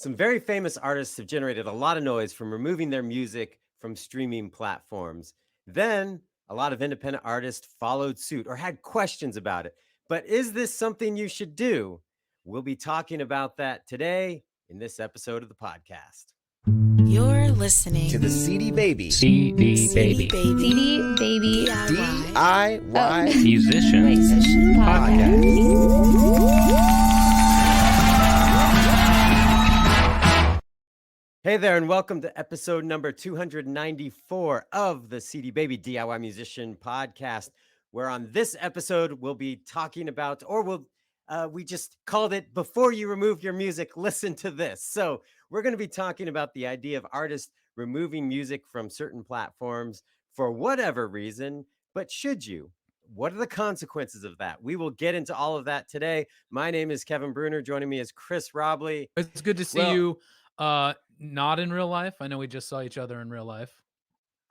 Some very famous artists have generated a lot of noise from removing their music from streaming platforms. Then, a lot of independent artists followed suit or had questions about it. But is this something you should do? We'll be talking about that today in this episode of the podcast. You're listening to the CD Baby CD Baby CD Baby DIY Musician Podcast. Hey there, and welcome to episode number 294 of the CD Baby DIY Musician Podcast, where on this episode we'll be talking about, we just called it Before You Remove Your Music, Listen to This. So we're going to be talking about the idea of artists removing music from certain platforms for whatever reason, but should you? What are the consequences of that? We will get into all of that today. My name is Kevin Bruner. Joining me is Chris Robley. It's good to see you. Not in real life. I know we just saw each other in real life.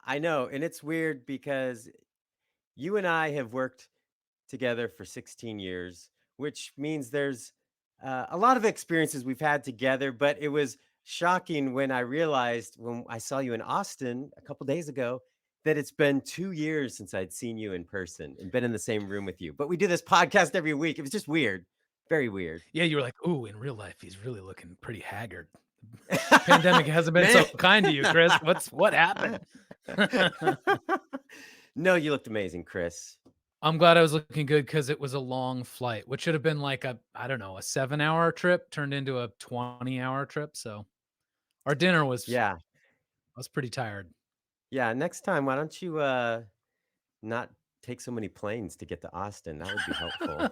I know, and it's weird because you and I have worked together for 16 years, which means there's a lot of experiences we've had together. But it was shocking when I realized when I saw you in Austin a couple days ago that it's been 2 years since I'd seen you in person and been in the same room with you. But we do this podcast every week. It was just weird, very weird. Yeah, you were like, "Ooh, in real life, he's really looking pretty haggard." Pandemic hasn't been so kind to you, Chris. What happened? No, you looked amazing, Chris. I'm glad I was looking good because it was a long flight, which should have been like a 7-hour trip turned into a 20-hour trip. So our dinner was, Yeah. I was pretty tired. Yeah. Next time, why don't you not take so many planes to get to Austin? That would be helpful.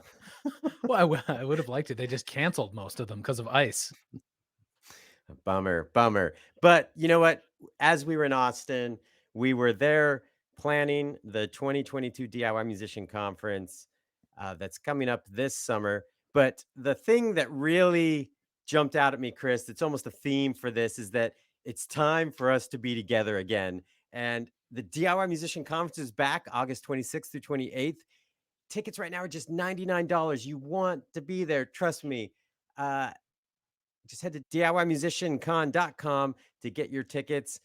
Well, I would have liked it. They just canceled most of them because of ice. Bummer. But you know what? As we were in Austin, we were there planning the 2022 DIY Musician Conference that's coming up this summer. But the thing that really jumped out at me, Chris, it's almost a theme for this, is that it's time for us to be together again. And the DIY Musician Conference is back August 26th through 28th. Tickets right now are just $99. You want to be there. Trust me. Just head to DIYmusiciancon.com to get your tickets.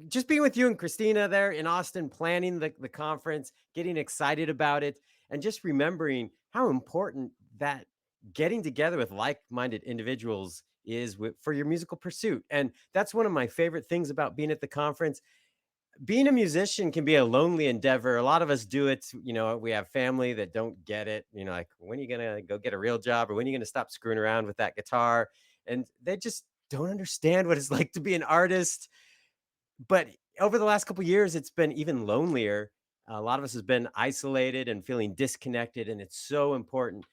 Just being with you and Christina there in Austin, planning the conference, getting excited about it, and just remembering how important that getting together with like-minded individuals is for your musical pursuit. And that's one of my favorite things about being at the conference. Being a musician can be a lonely endeavor. A lot of us do it. You know, we have family that don't get it. You know, like, when are you going to go get a real job, or when are you going to stop screwing around with that guitar? And they just don't understand what it's like to be an artist. But over the last couple of years, it's been even lonelier. A lot of us has been isolated and feeling disconnected. And it's so important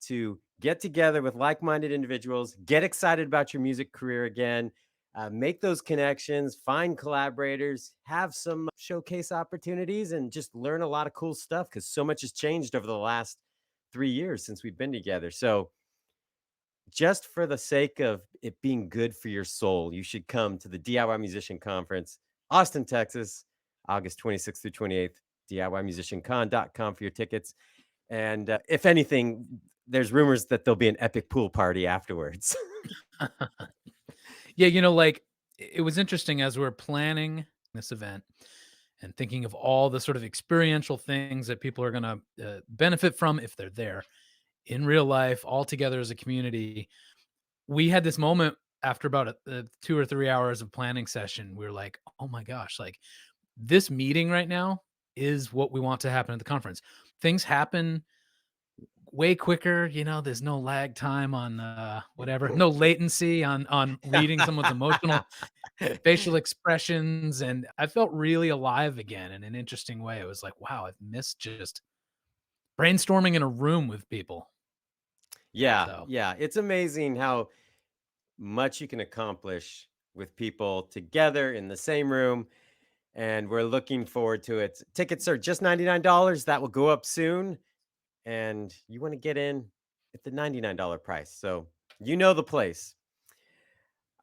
to get together with like-minded individuals, get excited about your music career again, make those connections, find collaborators, have some showcase opportunities, and just learn a lot of cool stuff because so much has changed over the last 3 years since we've been together. So just for the sake of it being good for your soul, you should come to the DIY Musician Conference, Austin, Texas, August 26th through 28th, DIYmusiciancon.com for your tickets. And if anything, there's rumors that there'll be an epic pool party afterwards. Yeah, it was interesting as we were planning this event and thinking of all the sort of experiential things that people are going to benefit from if they're there in real life, all together as a community. We had this moment after about 2 or 3 hours of planning session. We were like, oh my gosh, like this meeting right now is what we want to happen at the conference. Things happen way quicker. There's no lag time on whatever, no latency on reading someone's emotional facial expressions. And I felt really alive again in an interesting way. It was like, wow, I've missed just brainstorming in a room with people. Yeah, So yeah. It's amazing how much you can accomplish with people together in the same room. And we're looking forward to it. Tickets are just $99. That will go up soon. And you want to get in at the $99 price. So you know the place.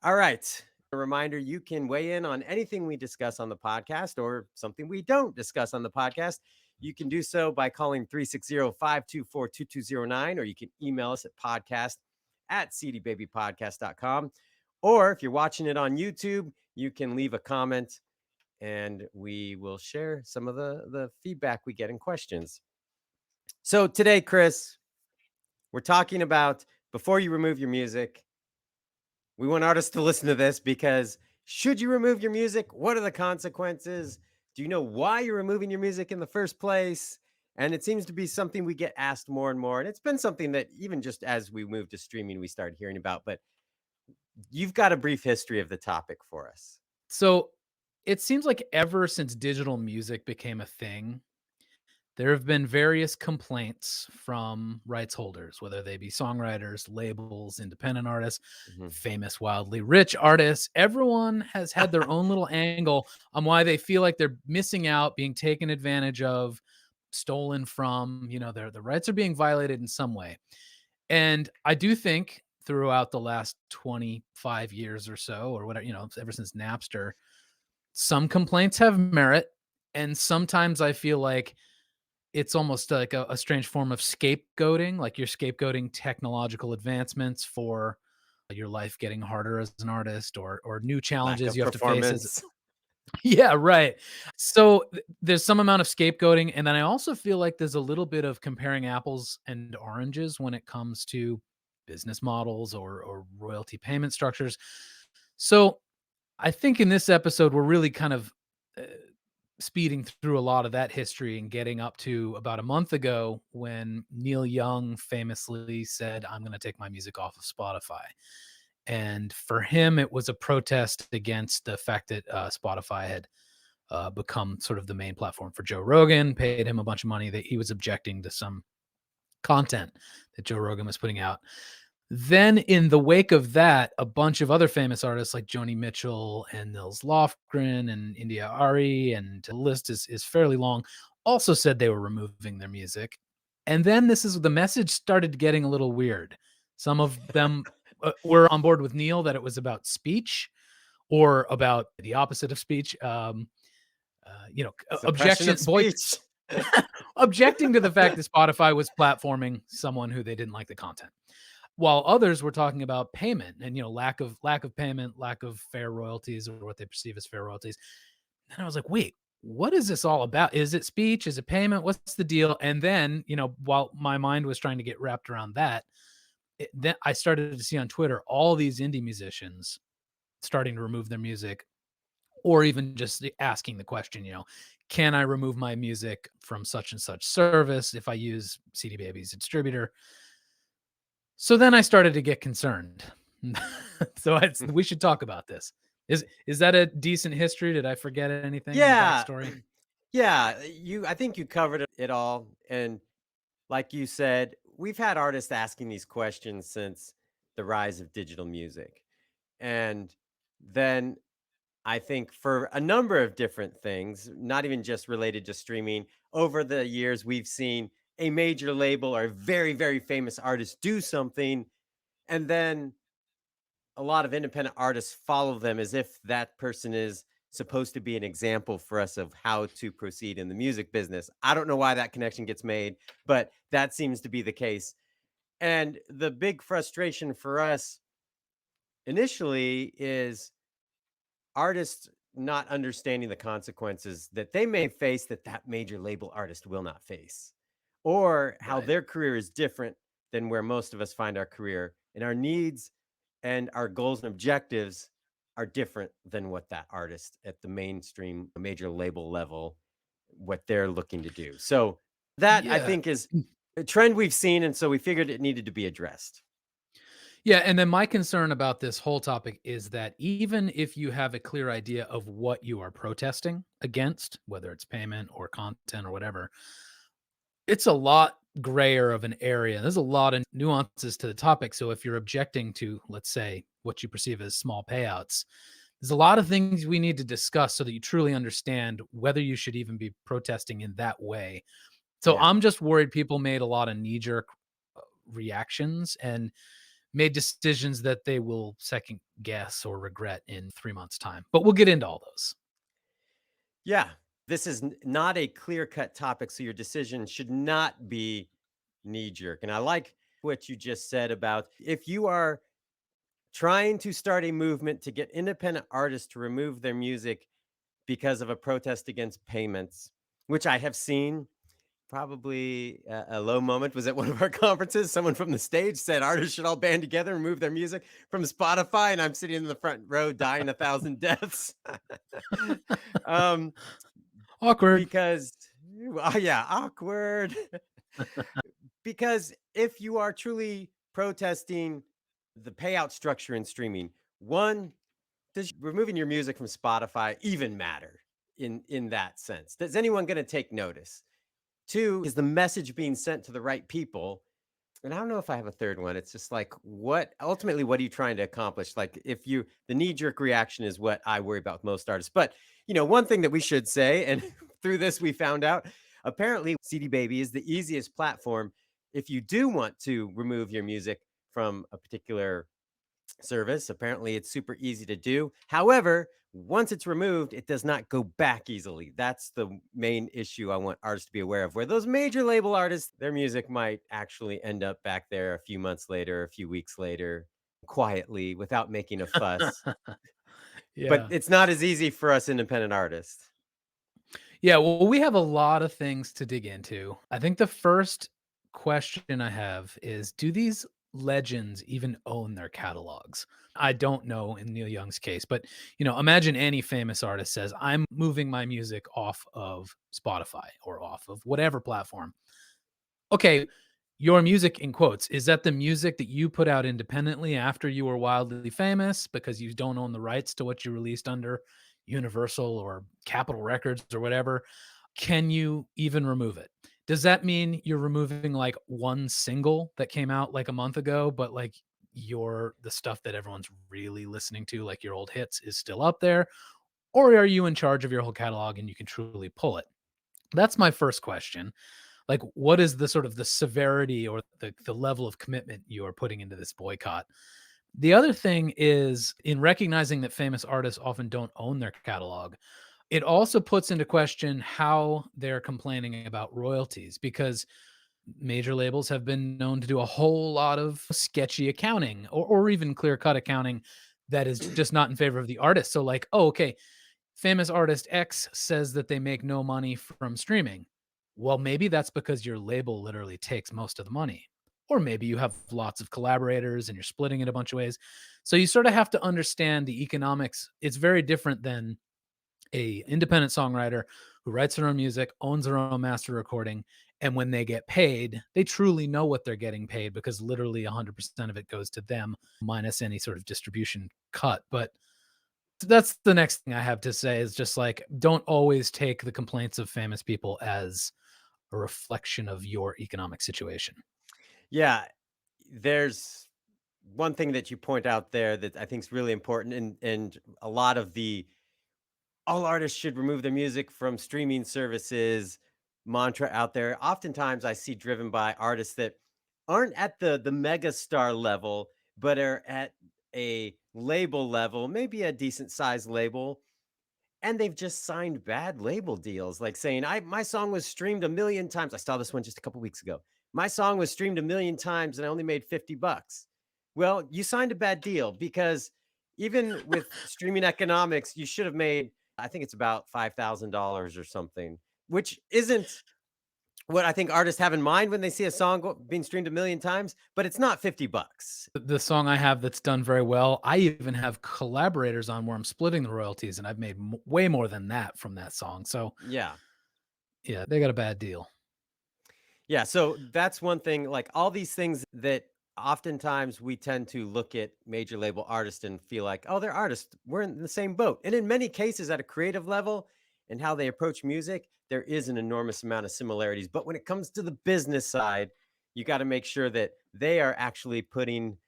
All right. A reminder, you can weigh in on anything we discuss on the podcast or something we don't discuss on the podcast. You can do so by calling 360-524-2209, or you can email us at podcast@cdbabypodcast.com. Or if you're watching it on YouTube, you can leave a comment and we will share some of the feedback we get in questions. So today, Chris, we're talking about before you remove your music. We want artists to listen to this because should you remove your music? What are the consequences? Do you know why you're removing your music in the first place? And it seems to be something we get asked more and more. And it's been something that even just as we moved to streaming, we started hearing about. But you've got a brief history of the topic for us. So it seems like ever since digital music became a thing, there have been various complaints from rights holders, whether they be songwriters, labels, independent artists, Mhm. famous, wildly rich artists. Everyone has had their own little angle on why they feel like they're missing out, being taken advantage of, stolen from, their rights are being violated in some way. And I do think throughout the last 25 years or so, or whatever, ever since Napster, some complaints have merit. And sometimes I feel like it's almost like a strange form of scapegoating, like you're scapegoating technological advancements for your life getting harder as an artist, or new Lack challenges of you have to face as performance. yeah, right. So there's some amount of scapegoating, and then I also feel like there's a little bit of comparing apples and oranges when it comes to business models or royalty payment structures. So I think in this episode we're really kind of uh, speeding through a lot of that history and getting up to about a month ago when Neil Young famously said, "I'm going to take my music off of Spotify." And for him, it was a protest against the fact that Spotify had become sort of the main platform for Joe Rogan, paid him a bunch of money, that he was objecting to some content that Joe Rogan was putting out. Then, in the wake of that, a bunch of other famous artists like Joni Mitchell and Nils Lofgren and India Ari, and the list is fairly long, also said they were removing their music. And then the message started getting a little weird. Some of them were on board with Neil that it was about speech or about the opposite of speech. Suppression of Objection, boy, speech. objecting to the fact that Spotify was platforming someone who they didn't like the content, while others were talking about payment and lack of payment, lack of fair royalties, or what they perceive as fair royalties. And I was like, wait, what is this all about? Is it speech? Is it payment? What's the deal? And then, while my mind was trying to get wrapped around that, then I started to see on Twitter all these indie musicians starting to remove their music, or even just asking the question, can I remove my music from such and such service if I use CD Baby's distributor? So then I started to get concerned. We should talk about this. Is that a decent history? Did I forget anything in the Yeah. backstory? Yeah, I think you covered it all. And like you said, we've had artists asking these questions since the rise of digital music. And then I think for a number of different things, not even just related to streaming, over the years, we've seen a major label or a very, very famous artist do something. And then a lot of independent artists follow them as if that person is supposed to be an example for us of how to proceed in the music business. I don't know why that connection gets made, but that seems to be the case. And the big frustration for us initially is artists not understanding the consequences that they may face that that major label artist will not face, or how Right. their career is different than where most of us find our career, and our needs and our goals and objectives are different than what that artist at the mainstream major label level what they're looking to do. So that I Yeah. think is a trend we've seen, and so we figured it needed to be addressed. Yeah, and then my concern about this whole topic is that even if you have a clear idea of what you are protesting against, whether it's payment or content or whatever, it's a lot grayer of an area. There's a lot of nuances to the topic. So if you're objecting to, let's say, what you perceive as small payouts, there's a lot of things we need to discuss so that you truly understand whether you should even be protesting in that way. So Yeah. I'm just worried people made a lot of knee jerk reactions and made decisions that they will second guess or regret in 3 months' time. But we'll get into all those. Yeah, this is not a clear cut topic, so your decision should not be knee jerk. And I like what you just said about if you are trying to start a movement to get independent artists to remove their music because of a protest against payments, which I have seen. Probably a low moment was at one of our conferences. Someone from the stage said artists should all band together and remove their music from Spotify, and I'm sitting in the front row dying a thousand deaths. um, Awkward. because, oh yeah, awkward. Because if you are truly protesting the payout structure in streaming, one, does removing your music from Spotify even matter in that sense? Is anyone going to take notice? Two, is the message being sent to the right people? And I don't know if I have a third one. It's just like, what ultimately, what are you trying to accomplish? Like, if you, the knee jerk reaction is what I worry about with most artists. But, one thing that we should say, and through this, we found out apparently CD Baby is the easiest platform if you do want to remove your music from a particular service. Apparently, it's super easy to do. However, once it's removed, it does not go back easily. That's the main issue I want artists to be aware of. Where those major label artists, their music might actually end up back there a few months later, a few weeks later, quietly without making a fuss. But Yeah. it's not as easy for us independent artists. Yeah, well, we have a lot of things to dig into. I think the first question I have is, do these legends even own their catalogs? I don't know in Neil Young's case, but imagine any famous artist says, "I'm moving my music off of Spotify or off of whatever platform." Okay, your music in quotes, is that the music that you put out independently after you were wildly famous because you don't own the rights to what you released under Universal or Capitol Records or whatever? Can you even remove it? Does that mean you're removing like one single that came out like a month ago, but like the stuff that everyone's really listening to, like your old hits, is still up there? Or are you in charge of your whole catalog and you can truly pull it? That's my first question. Like, what is the sort of the severity or the level of commitment you are putting into this boycott? The other thing is, in recognizing that famous artists often don't own their catalog, it also puts into question how they're complaining about royalties, because major labels have been known to do a whole lot of sketchy accounting, or even clear cut accounting that is just not in favor of the artist. So, like, oh, okay, famous artist X says that they make no money from streaming. Well, maybe that's because your label literally takes most of the money. Or maybe you have lots of collaborators and you're splitting it a bunch of ways. So you sort of have to understand the economics. It's very different than a independent songwriter who writes their own music, owns their own master recording, and when they get paid, they truly know what they're getting paid because literally 100% of it goes to them minus any sort of distribution cut. But that's the next thing I have to say is just like, don't always take the complaints of famous people as a reflection of your economic situation. Yeah, there's one thing that you point out there that I think is really important, and a lot of the all artists should remove their music from streaming services mantra out there. Oftentimes I see driven by artists that aren't at the mega star level, but are at a label level, maybe a decent sized label, and they've just signed bad label deals, like saying, "I my song was streamed a million times." I saw this one just a couple weeks ago. "My song was streamed a million times and I only made 50 bucks." Well, you signed a bad deal because even with streaming economics, you should have made, I think it's about $5,000 or something, which isn't what I think artists have in mind when they see a song being streamed a million times, but it's not 50 bucks. The song I have that's done very well, I even have collaborators on where I'm splitting the royalties, and I've made way more than that from that song. So, Yeah. yeah, they got a bad deal. Yeah, so that's one thing, like all these things that oftentimes we tend to look at major label artists and feel like, oh, they're artists. We're in the same boat. And in many cases, at a creative level and how they approach music, there is an enormous amount of similarities. But when it comes to the business side, you got to make sure that they are actually putting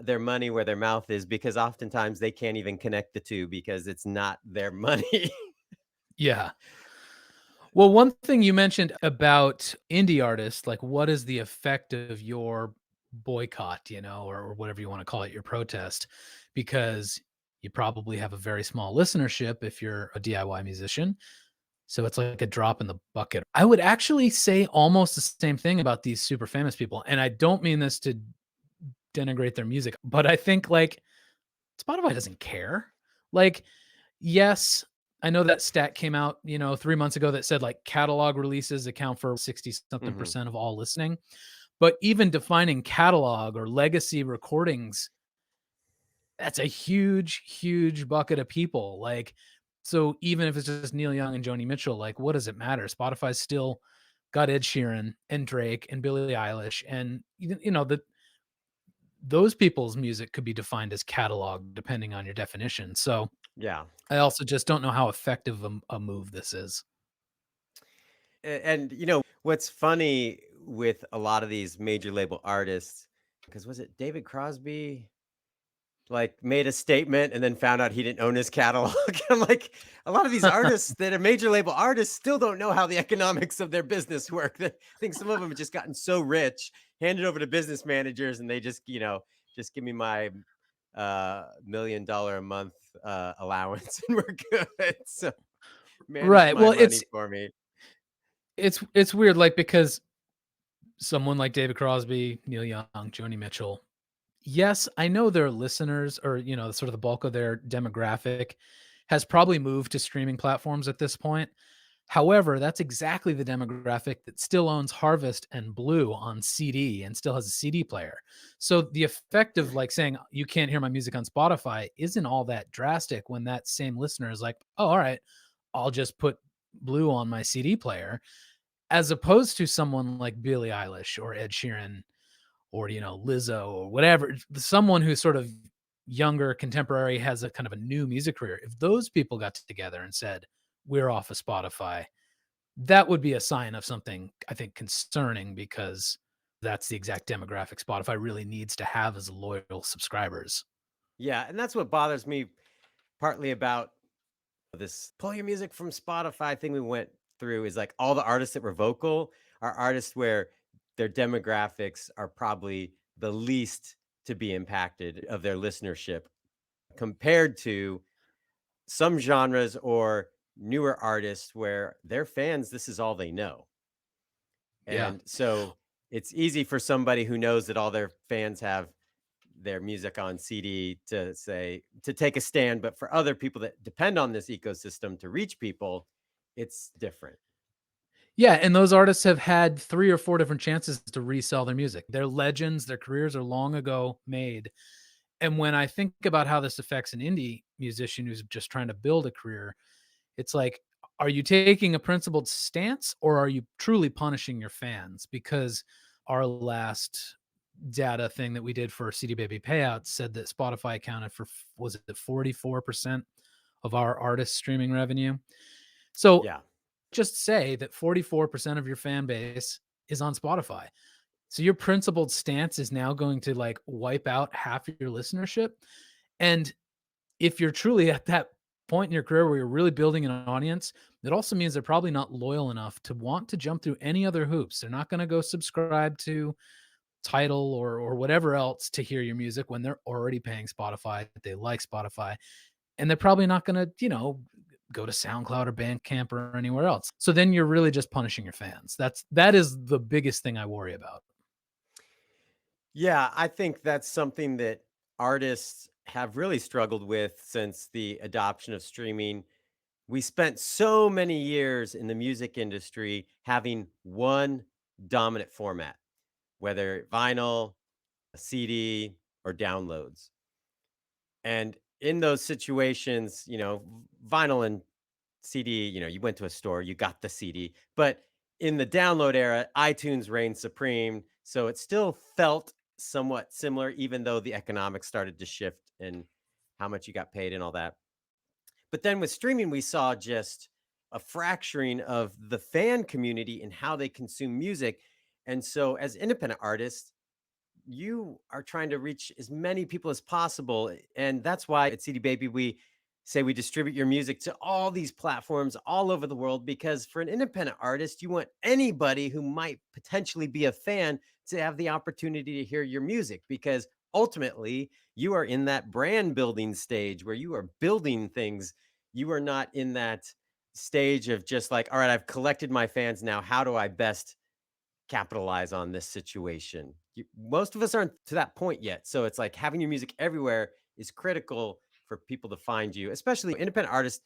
their money where their mouth is, because oftentimes they can't even connect the two because it's not their money. Yeah. Well, one thing you mentioned about indie artists, like what is the effect of your boycott, or whatever you want to call it, your protest? Because you probably have a very small listenership if you're a DIY musician. So it's like a drop in the bucket. I would actually say almost the same thing about these super famous people. And I don't mean this to denigrate their music, but I think like Spotify doesn't care. Like, yes, I know that stat came out, 3 months ago that said like catalog releases account for 60 something Mhm. percent of all listening. But even defining catalog or legacy recordings, that's a huge, huge bucket of people. Like, so even if it's just Neil Young and Joni Mitchell, like, what does it matter? Spotify's still got Ed Sheeran and Drake and Billie Eilish, and that those people's music could be defined as catalog depending on your definition. So Yeah. I also just don't know how effective a move this is. And what's funny with a lot of these major label artists, because was it David Crosby like made a statement and then found out he didn't own his catalog? I'm like, a lot of these artists that are major label artists still don't know how the economics of their business work. I think some of them have just gotten so rich, handed over to business managers, and they just give me my $1 million a month allowance and we're good. So manage Right. my Well, money for me. it's weird, like, because someone like David Crosby, Neil Young, Joni Mitchell, yes, I know their listeners, or, sort of the bulk of their demographic has probably moved to streaming platforms at this point. However, that's exactly the demographic that still owns Harvest and Blue on CD and still has a CD player. So the effect of like saying you can't hear my music on Spotify isn't all that drastic when that same listener is like, "Oh, all right, I'll just put Blue on my CD player," as opposed to someone like Billie Eilish or Ed Sheeran or, Lizzo or whatever, someone who's sort of younger, contemporary, has a kind of a new music career. If those people got together and said, "We're off of Spotify," that would be a sign of something, I think, concerning, because that's the exact demographic Spotify really needs to have as loyal subscribers. Yeah, and that's what bothers me partly about this pull your music from Spotify thing we went through is like all the artists that were vocal are artists where their demographics are probably the least to be impacted of their listenership compared to some genres or newer artists where their fans, this is all they know. Yeah. And so it's easy for somebody who knows that all their fans have their music on CD to say to take a stand, but for other people that depend on this ecosystem to reach people, it's different. Yeah, and those artists have had 3 or 4 different chances to resell their music. They're legends, their careers are long ago made. And when I think about how this affects an indie musician who's just trying to build a career, it's like, are you taking a principled stance or are you truly punishing your fans? Because our last data thing that we did for CD Baby Payouts said that Spotify accounted for, was it 44% of our artist streaming revenue? So Yeah. just say that 44% of your fan base is on Spotify. So your principled stance is now going to like wipe out half of your listenership. And if you're truly at that point in your career where you're really building an audience, it also means they're probably not loyal enough to want to jump through any other hoops. They're not going to go subscribe to Title or whatever else to hear your music when they're already paying Spotify. They like Spotify, and they're probably not going to, go to SoundCloud or Bandcamp or anywhere else. So then you're really just punishing your fans. That is the biggest thing I worry about. Yeah, I think that's something that artists have really struggled with since the adoption of streaming. We spent so many years in the music industry having one dominant format, whether vinyl, a CD, or downloads. And in those situations, vinyl and CD, you went to a store, you got the CD. But in the download era, iTunes reigned supreme. So it still felt somewhat similar, even though the economics started to shift and how much you got paid and all that. But then with streaming, we saw just a fracturing of the fan community and how they consume music. And so, as independent artists, you are trying to reach as many people as possible. And that's why at CD Baby, we say we distribute your music to all these platforms all over the world. Because for an independent artist, you want anybody who might potentially be a fan to have the opportunity to hear your music. Because ultimately, you are in that brand building stage where you are building things. You are not in that stage of just like, all right, I've collected my fans now. How do I best capitalize on this situation? Most of us aren't to that point yet. So it's like having your music everywhere is critical for people to find you, especially independent artists.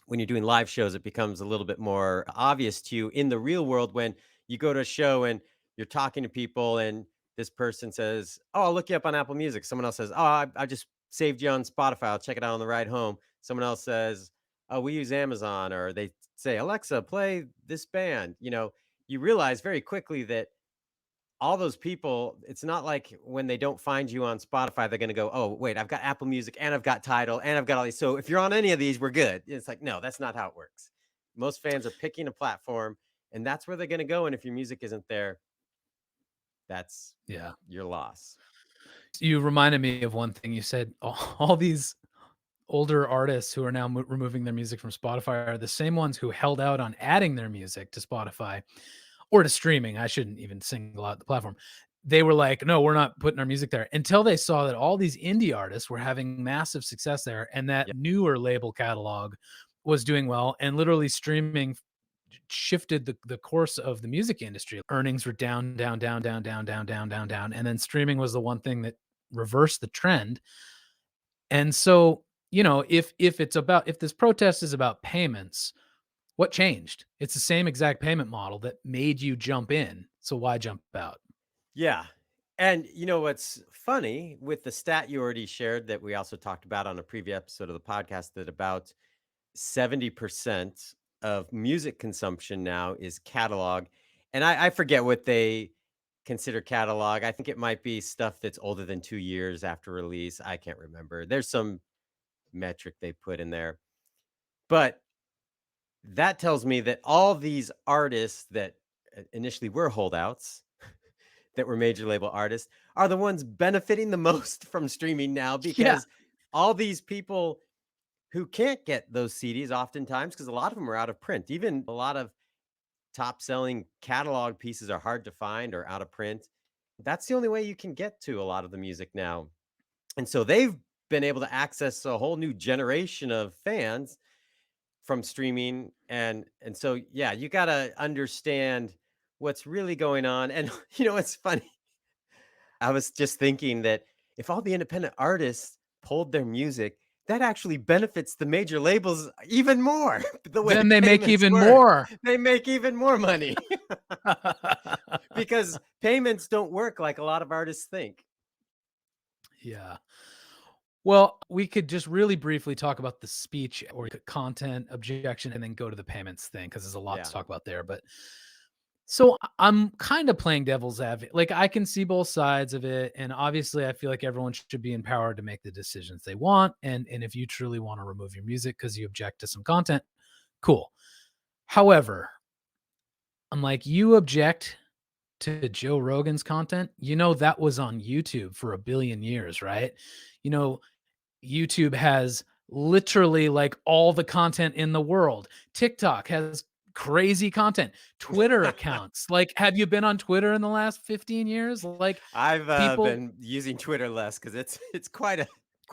When you're doing live shows, it becomes a little bit more obvious to you in the real world when you go to a show and you're talking to people and this person says, "Oh, I'll look you up on Apple Music." Someone else says, "Oh, I just saved you on Spotify. I'll check it out on the ride home." Someone else says, "Oh, we use Amazon," or they say, "Alexa, play this band." You realize very quickly that all those people, it's not like when they don't find you on Spotify, they're going to go, "Oh, wait, I've got Apple Music and I've got Tidal and I've got all these. So if you're on any of these, we're good." It's like, no, that's not how it works. Most fans are picking a platform and that's where they're going to go. And if your music isn't there, that's Yeah. your loss. You reminded me of one thing you said. All these older artists who are now removing their music from Spotify are the same ones who held out on adding their music to Spotify or to streaming. I shouldn't even single out the platform. They were like, no, we're not putting our music there, until they saw that all these indie artists were having massive success there, and that Yeah. newer label catalog was doing well, and literally streaming shifted the course of the music industry. Earnings were down, down, down, down, down, down, down, down, down. And then streaming was the one thing that reversed the trend. And so, if this protest is about payments, what changed? It's the same exact payment model that made you jump in. So why jump out? Yeah. And you know what's funny with the stat you already shared that we also talked about on a previous episode of the podcast, that about 70% of music consumption now is catalog. And I forget what they consider catalog. I think it might be stuff that's older than 2 years after release. I can't remember. There's some metric they put in there. But that tells me that all these artists that initially were holdouts, that were major label artists, are the ones benefiting the most from streaming now, Yeah. because all these people who can't get those CDs oftentimes, because a lot of them are out of print. Even a lot of top selling catalog pieces are hard to find or out of print. That's the only way you can get to a lot of the music now. And so they've been able to access a whole new generation of fans from streaming. And so yeah, you got to understand what's really going on. And it's funny. I was just thinking that if all the independent artists pulled their music, that actually benefits the major labels even more. The way Then they make payments even work, more. they make even more money because payments don't work like a lot of artists think. Yeah. Well, we could just really briefly talk about the speech or content objection and then go to the payments thing, because there's a lot to Yeah. talk about there. But so I'm kind of playing devil's advocate. Like, I can see both sides of it. And obviously I feel like everyone should be empowered to make the decisions they want. And if you truly want to remove your music because you object to some content, cool. However, I'm like, you object to Joe Rogan's content, that was on YouTube for a billion years, right? You know, YouTube has literally like all the content in the world. TikTok has crazy content. Twitter accounts. Like, have you been on Twitter in the last 15 years? Like, I've people, been using Twitter less because it's quite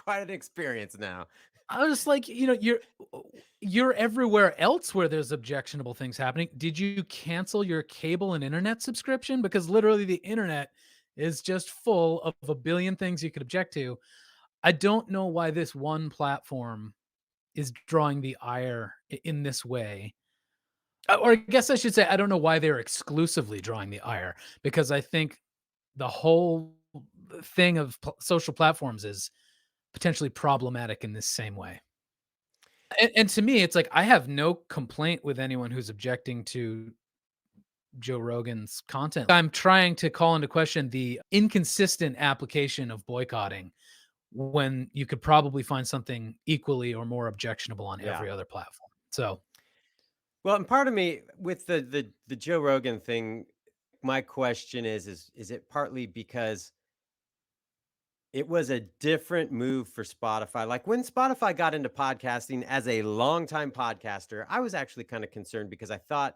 an experience now. I was just like, you're everywhere else where there's objectionable things happening. Did you cancel your cable and internet subscription? Because literally the internet is just full of a billion things you could object to. I don't know why this one platform is drawing the ire in this way. Or I guess I should say, I don't know why they're exclusively drawing the ire, because I think the whole thing of social platforms is potentially problematic in this same way. And to me, it's like, I have no complaint with anyone who's objecting to Joe Rogan's content. I'm trying to call into question the inconsistent application of boycotting when you could probably find something equally or more objectionable on Yeah. every other platform. So, Well, and part of me with the Joe Rogan thing, my question is it partly because it was a different move for Spotify? Like when Spotify got into podcasting, as a longtime podcaster, I was actually kind of concerned because I thought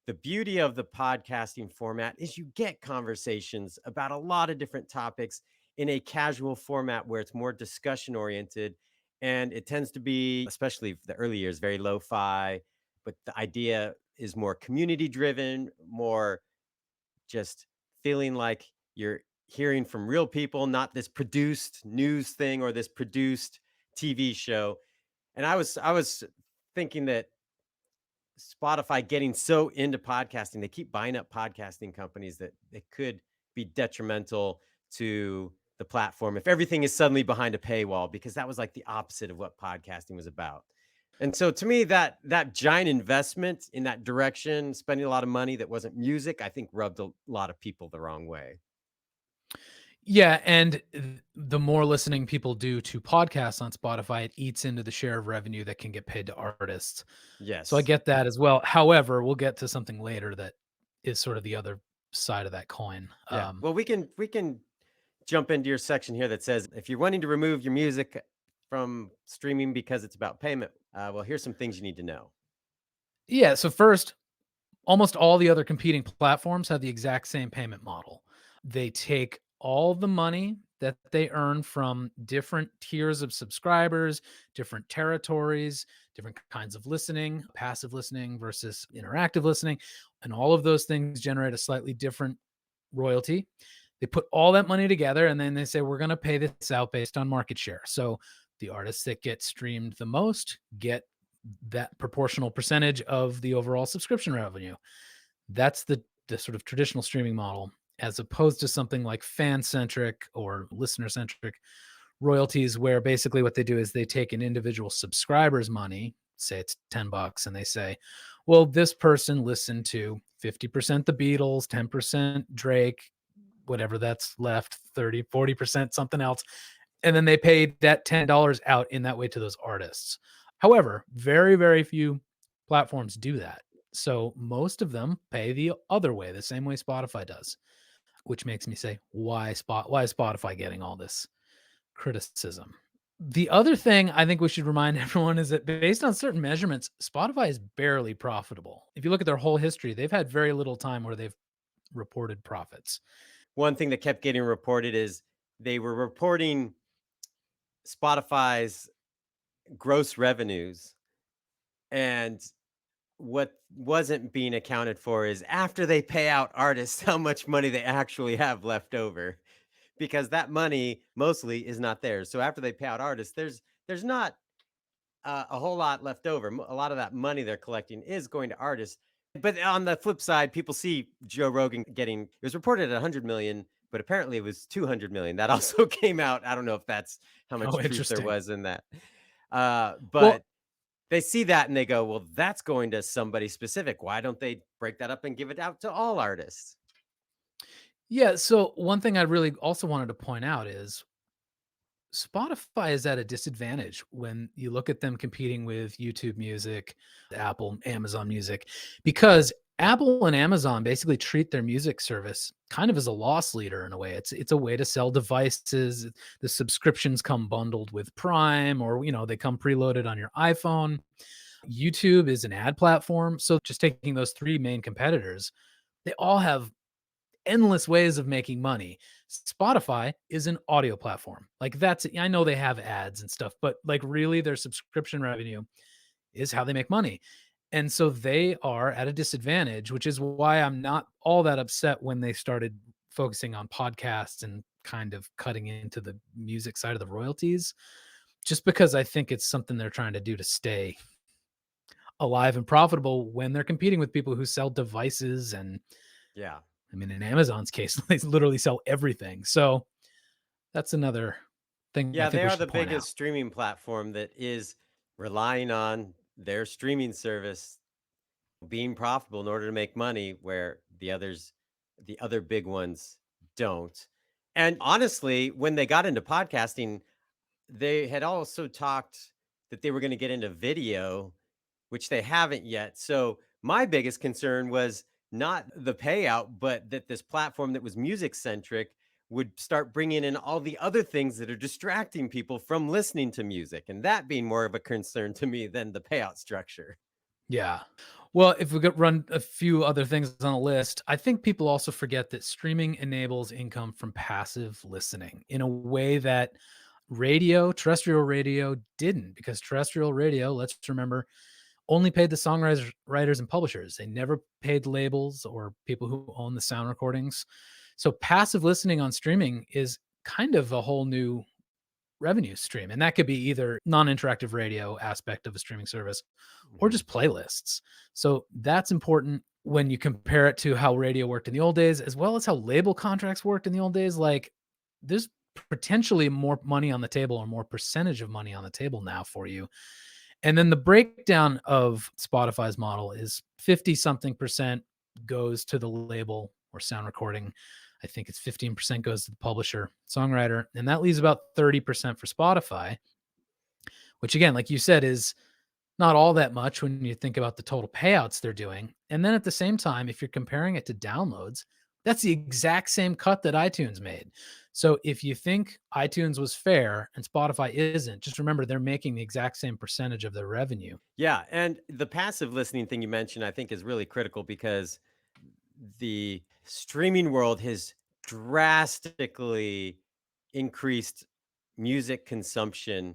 the beauty of the podcasting format is you get conversations about a lot of different topics in a casual format where it's more discussion oriented. And it tends to be, especially the early years, very lo-fi, but the idea is more community driven, more just feeling like you're hearing from real people, not this produced news thing or this produced TV show. And I was thinking that Spotify getting so into podcasting, they keep buying up podcasting companies that it could be detrimental to the platform if everything is suddenly behind a paywall, because that was like the opposite of what podcasting was about. And so to me, that giant investment in that direction, spending a lot of money that wasn't music, I think rubbed a lot of people the wrong way. Yeah, and the more listening people do to podcasts on Spotify, it eats into the share of revenue that can get paid to artists. So I Yes. get that as well. However, we'll get to something later that is sort of the other side of that coin. Yeah. Well, we can jump into your section here that says if you're wanting to remove your music from streaming because it's about payment, well, here's some things you need to know. Yeah. So first, almost all the other competing platforms have the exact same payment model. They take all the money that they earn from different tiers of subscribers, different territories, different kinds of listening, passive listening versus interactive listening, and all of those things generate a slightly different royalty. They put all that money together and then they say, we're going to pay this out based on market share. So the artists that get streamed the most get that proportional percentage of the overall subscription revenue. That's the sort of traditional streaming model, as opposed to something like fan centric or listener centric royalties, where basically what they do is they take an individual subscriber's money, say it's $10, and they say, well, this person listened to 50% the Beatles, 10% Drake, whatever that's left, 30, 40% something else. And then they paid that $10 out in that way to those artists. However, very, very few platforms do that. So most of them pay the other way, the same way Spotify does, which makes me say, why is Spotify getting all this criticism? The other thing I think we should remind everyone is that based on certain measurements, Spotify is barely profitable. If you look at their whole history, they've had very little time where they've reported profits. One thing that kept getting reported is they were reporting Spotify's gross revenues, and what wasn't being accounted for is after they pay out artists, how much money they actually have left over, because that money mostly is not theirs. So after they pay out artists, there's not a whole lot left over. A lot of that money they're collecting is going to artists. But on the flip side, people see Joe Rogan getting, it was reported at 100 million, but apparently it was 200 million. That also came out. I don't know if that's how much Oh, truth there interesting. was in that. Well, But they see that and they go, well, that's going to somebody specific. Why don't they break that up and give it out to all artists? yeah. So one thing I really also wanted to point out is Spotify is at a disadvantage when you look at them competing with YouTube Music, Apple, Amazon Music, because Apple and Amazon basically treat their music service kind of as a loss leader in a way. It's a way to sell devices. The subscriptions come bundled with Prime, or they come preloaded on your iPhone. YouTube is an ad platform. So just taking those three main competitors, they all have endless ways of making money. Spotify is an audio platform. Like that's I know they have ads and stuff, but like really their subscription revenue is how they make money. And so they are at a disadvantage, which is why I'm not all that upset when they started focusing on podcasts and kind of cutting into the music side of the royalties, just because I think it's something they're trying to do to stay alive and profitable when they're competing with people who sell devices. And Yeah. I mean, in Amazon's case, they literally sell everything. So that's another thing I Yeah, think they we are the should point out. biggest streaming platform that is relying on their streaming service being profitable in order to make money, where the other big ones don't. And honestly, when they got into podcasting, they had also talked that they were going to get into video, which they haven't yet. So my biggest concern was not the payout, but that this platform that was music centric would start bringing in all the other things that are distracting people from listening to music, and that being more of a concern to me than the payout structure. Yeah. Well, if we could run a few other things on the list, I think people also forget that streaming enables income from passive listening in a way that terrestrial radio didn't, because terrestrial radio, let's remember, only paid the songwriters, writers, and publishers. They never paid labels or people who own the sound recordings. So passive listening on streaming is kind of a whole new revenue stream. And that could be either non-interactive radio aspect of a streaming service or Mhm. just playlists. So that's important when you compare it to how radio worked in the old days, as well as how label contracts worked in the old days. Like there's potentially more money on the table or more percentage of money on the table now for you. And then the breakdown of Spotify's model is 50 something percent goes to the label or sound recording. I think it's 15% goes to the publisher, songwriter, and that leaves about 30% for Spotify, which again, like you said, is not all that much when you think about the total payouts they're doing. And then at the same time, if you're comparing it to downloads, that's the exact same cut that iTunes made. So if you think iTunes was fair and Spotify isn't, just remember they're making the exact same percentage of their revenue. Yeah, and the passive listening thing you mentioned, I think, is really critical because the streaming world has drastically increased music consumption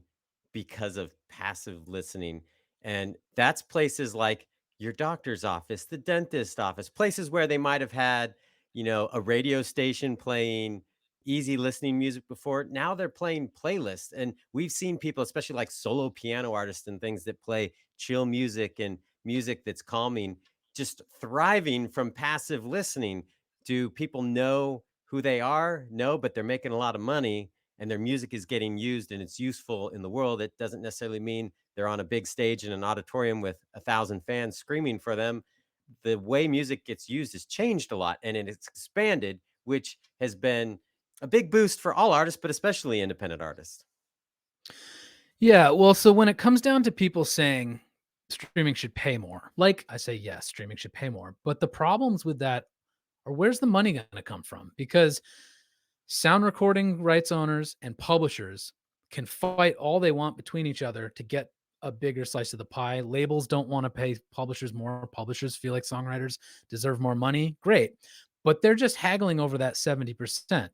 because of passive listening. And that's places like your doctor's office, the dentist office, places where they might have had, a radio station playing easy listening music before. Now they're playing playlists. And we've seen people, especially like solo piano artists and things that play chill music and music that's calming, just thriving from passive listening. Do people know who they are? No, but they're making a lot of money and their music is getting used and it's useful in the world. It doesn't necessarily mean they're on a big stage in an auditorium with 1,000 fans screaming for them. The way music gets used has changed a lot and it's expanded, which has been a big boost for all artists, but especially independent artists. Yeah, well, so when it comes down to people saying streaming should pay more, like I say, yes, streaming should pay more. But the problems with that are where's the money going to come from? Because sound recording rights owners and publishers can fight all they want between each other to get a bigger slice of the pie. Labels don't want to pay publishers more. Publishers feel like songwriters deserve more money. Great. But they're just haggling over that 70%.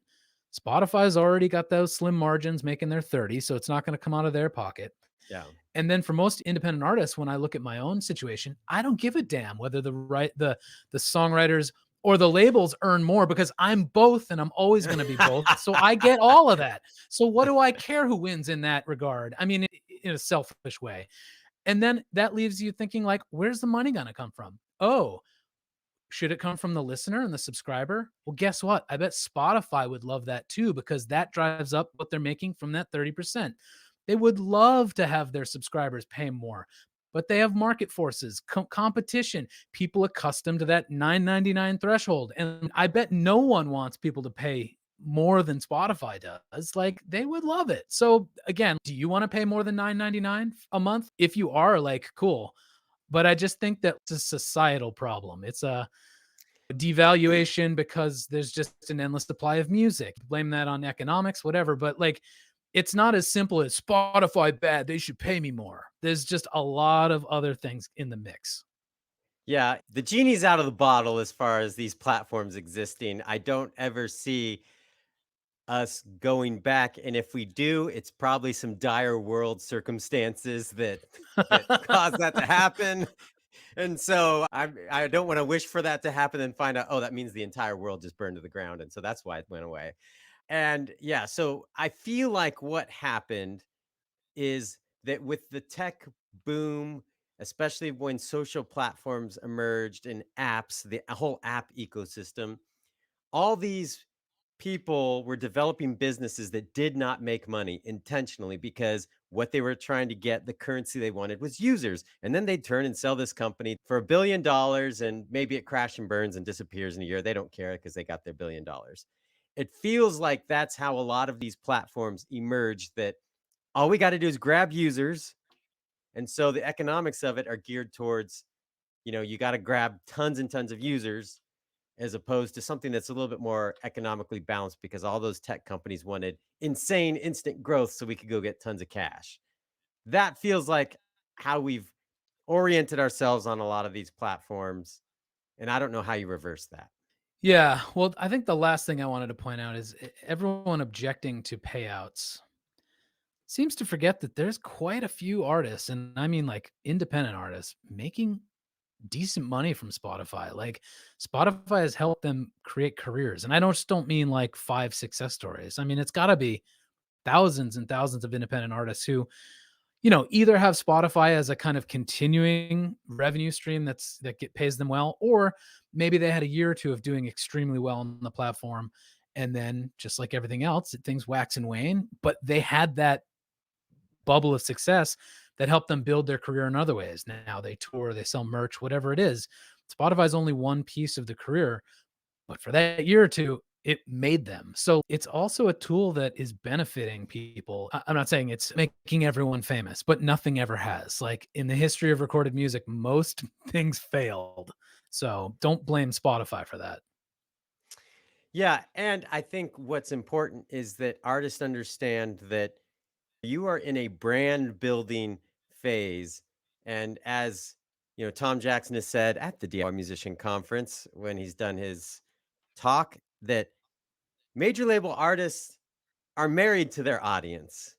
Spotify's already got those slim margins making their 30, so it's not going to come out of their pocket. Yeah. And then for most independent artists, when I look at my own situation, I don't give a damn whether the songwriters or the labels earn more because I'm both and I'm always going to be both. So I get all of that. So what do I care who wins in that regard? I mean, in a selfish way. And then that leaves you thinking like, where's the money going to come from? Oh, should it come from the listener and the subscriber? Well, guess what? I bet Spotify would love that too because that drives up what they're making from that 30%. They would love to have their subscribers pay more, but they have market forces, competition, people accustomed to that 9.99 threshold. And I bet no one wants people to pay more than Spotify does. Like they would love it. So again, do you want to pay more than 9.99 a month? If you are, like, cool. But I just think that's a societal problem. It's a devaluation because there's just an endless supply of music. Blame that on economics, whatever. But like, it's not as simple as Spotify bad. They should pay me more. There's just a lot of other things in the mix. Yeah, the genie's out of the bottle as far as these platforms existing. I don't ever see us going back, and if we do, it's probably some dire world circumstances that cause that to happen. And so I don't want to wish for that to happen and find out, oh, that means the entire world just burned to the ground. And so that's why it went away. And yeah, so I feel like what happened is that with the tech boom, especially when social platforms emerged and apps, the whole app ecosystem, all these people were developing businesses that did not make money intentionally because what they were trying to get, the currency they wanted was users. And then they'd turn and sell this company for $1 billion and maybe it crashes and burns and disappears in a year. They don't care because they got their $1 billion. It feels like that's how a lot of these platforms emerged, that all we got to do is grab users. And so the economics of it are geared towards, you got to grab tons and tons of users as opposed to something that's a little bit more economically balanced because all those tech companies wanted insane instant growth so we could go get tons of cash. That feels like how we've oriented ourselves on a lot of these platforms. And I don't know how you reverse that. Yeah. Well, I think the last thing I wanted to point out is everyone objecting to payouts seems to forget that there's quite a few artists, and I mean like independent artists, making decent money from Spotify. Like Spotify has helped them create careers. And I don't mean like 5 success stories. I mean, it's got to be thousands and thousands of independent artists who, either have Spotify as a kind of continuing revenue stream pays them well, or maybe they had a year or two of doing extremely well on the platform, and then just like everything else, things wax and wane. But they had that bubble of success that helped them build their career in other ways. Now they tour, they sell merch, whatever it is. Spotify is only one piece of the career, but for that year or two, it made them. So it's also a tool that is benefiting people. I'm not saying it's making everyone famous, but nothing ever has. Like in the history of recorded music, most things failed. So don't blame Spotify for that. Yeah, and I think what's important is that artists understand that you are in a brand building phase. And as Tom Jackson has said at the DIY Musician Conference when he's done his talk, that major label artists are married to their audience,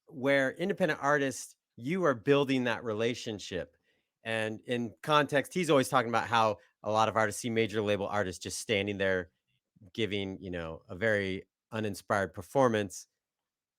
where independent artists, you are building that relationship. And in context, he's always talking about how a lot of artists see major label artists just standing there giving, a very uninspired performance,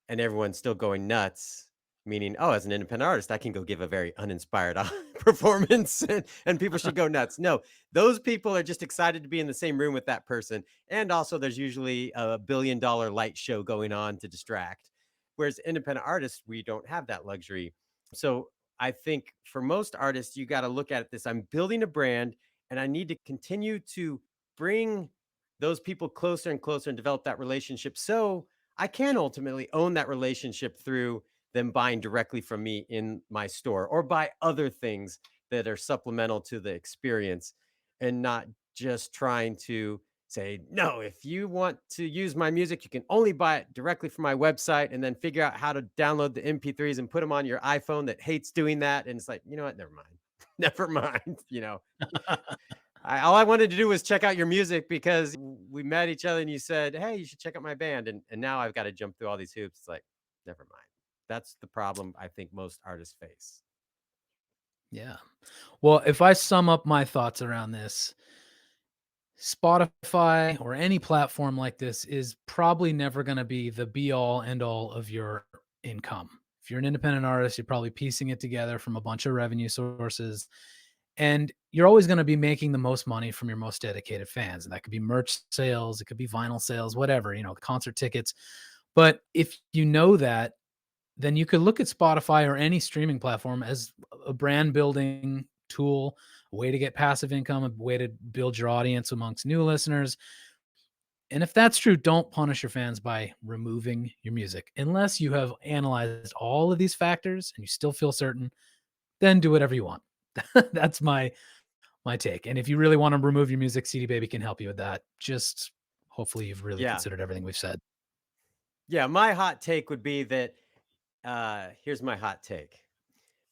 and everyone's still going nuts, meaning, oh, as an independent artist, I can go give a very uninspired performance, and people should go nuts. No, those people are just excited to be in the same room with that person. And also, there's usually a $1 billion light show going on to distract. Whereas independent artists, we don't have that luxury. So I think for most artists, you got to look at this. I'm building a brand, and I need to continue to bring those people closer and closer and develop that relationship so I can ultimately own that relationship through them buying directly from me in my store or buy other things that are supplemental to the experience, and not just trying to say, no, if you want to use my music, you can only buy it directly from my website, and then figure out how to download the MP3s and put them on your iPhone that hates doing that. And it's like, you know what? Never mind. Never mind. All I wanted to do was check out your music because we met each other and you said, "Hey, you should check out my band." And now I've got to jump through all these hoops. It's like, never mind. That's the problem I think most artists face. Yeah. Well, if I sum up my thoughts around this, Spotify or any platform like this is probably never going to be the be all end all of your income. If you're an independent artist, you're probably piecing it together from a bunch of revenue sources. And you're always going to be making the most money from your most dedicated fans. And that could be merch sales, it could be vinyl sales, whatever, concert tickets. But if you know that, then you could look at Spotify or any streaming platform as a brand building tool, a way to get passive income, a way to build your audience amongst new listeners. And if that's true, don't punish your fans by removing your music. Unless you have analyzed all of these factors and you still feel certain, then do whatever you want. That's my take. And if you really want to remove your music, CD Baby can help you with that. Just hopefully you've really Yeah. considered everything we've said. Yeah. My hot take would be that here's my hot take.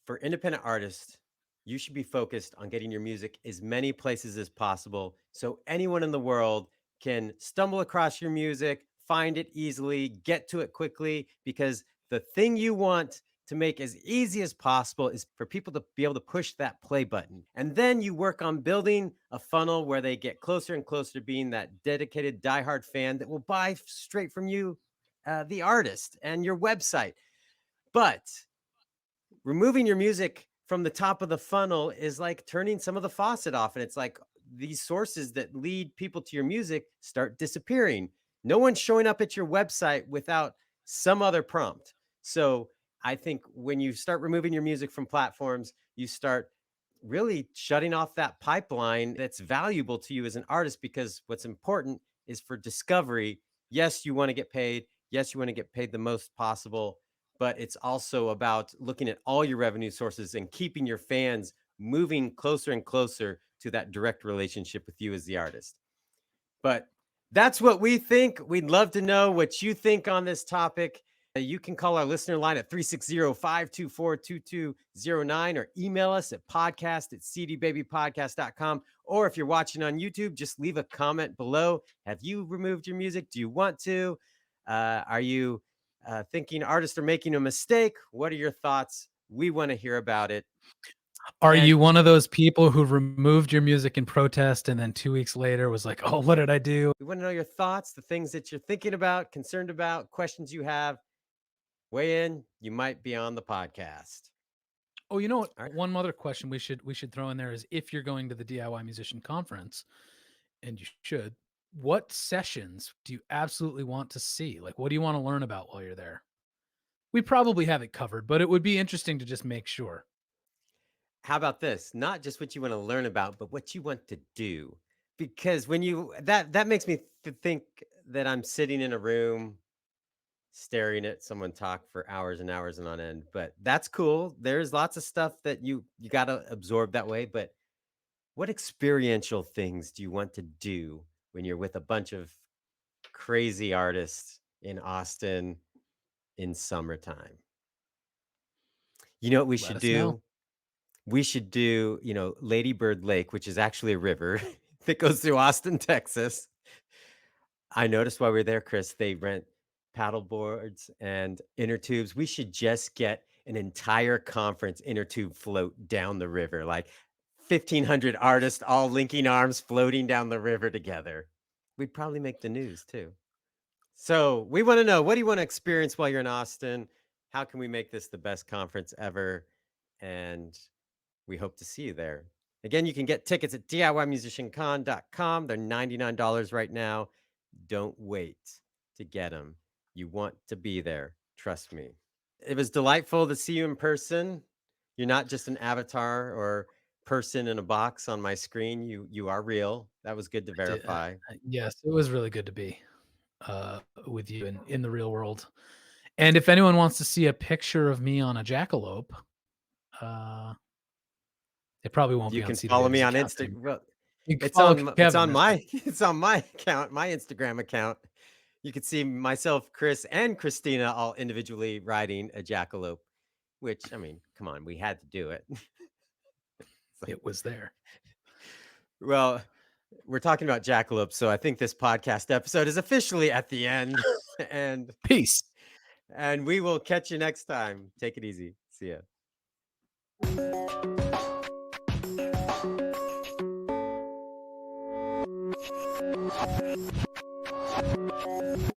For independent artists, you should be focused on getting your music as many places as possible so anyone in the world can stumble across your music, find it easily, get to it quickly, because the thing you want to make as easy as possible is for people to be able to push that play button. And then you work on building a funnel where they get closer and closer to being that dedicated, diehard fan that will buy straight from you, the artist, and your website. But removing your music from the top of the funnel is like turning some of the faucet off. And it's like these sources that lead people to your music start disappearing. No one's showing up at your website without some other prompt. So I think when you start removing your music from platforms, you start really shutting off that pipeline that's valuable to you as an artist, because what's important is for discovery. Yes, you want to get paid. Yes, you want to get paid the most possible, but it's also about looking at all your revenue sources and keeping your fans moving closer and closer to that direct relationship with you as the artist. But that's what we think. We'd love to know what you think on this topic. You can call our listener line at 360-524-2209 or email us at podcast@cdbabypodcast.com. Or if you're watching on YouTube, just leave a comment below. Have you removed your music? Do you want to? Are you thinking artists are making a mistake? What are your thoughts? We want to hear about it. Are And you one of those people who removed your music in protest and then 2 weeks later was like, "Oh, what did I do?" we want to know your thoughts, the things that you're thinking about, concerned about, questions you have. Weigh in. You might be on the podcast. Oh, you know what? All right. One other question we should throw in there is if you're going to the DIY musician conference, and you should, what sessions do you absolutely want to see? Like, what do you want to learn about while you're there? We probably have it covered, but it would be interesting to just make sure. How about this? Not just what you want to learn about, but what you want to do. Because when you that makes me think that I'm sitting in a room staring at someone talk for hours and hours and on end. But that's cool. There's lots of stuff that you got to absorb that way, but what experiential things do you want to do when you're with a bunch of crazy artists in Austin in summertime? You know what we Let should us know. do? We should do, Lady Bird Lake, which is actually a river that goes through Austin, Texas. I noticed while we were there, Chris, they rent paddle boards and inner tubes. We should just get an entire conference inner tube float down the river, like 1,500 artists all linking arms, floating down the river together. We'd probably make the news too. So we want to know, what do you want to experience while you're in Austin? How can we make this the best conference ever? And we hope to see you there. Again, you can get tickets at DIYmusiciancon.com. They're $99 right now. Don't wait to get them. You want to be there. Trust me. It was delightful to see you in person. You're not just an avatar or person in a box on my screen. You are real. That was good to verify. Yes, it was really good to be with you in the real world. And if anyone wants to see a picture of me on a jackalope, uh, it probably won't You be on can Cedar follow me Davis' on account anymore. Instagram. Well, You can it's follow on it's Kevin. on That's right. my it's on my account, my Instagram account. You could see myself, Chris, and Christina all individually riding a jackalope, which, I mean, come on, we had to do it. It's like, It was there. well, we're talking about jackalopes, so I think this podcast episode is officially at the end, and Peace. we will catch you next time. Take it easy. See ya.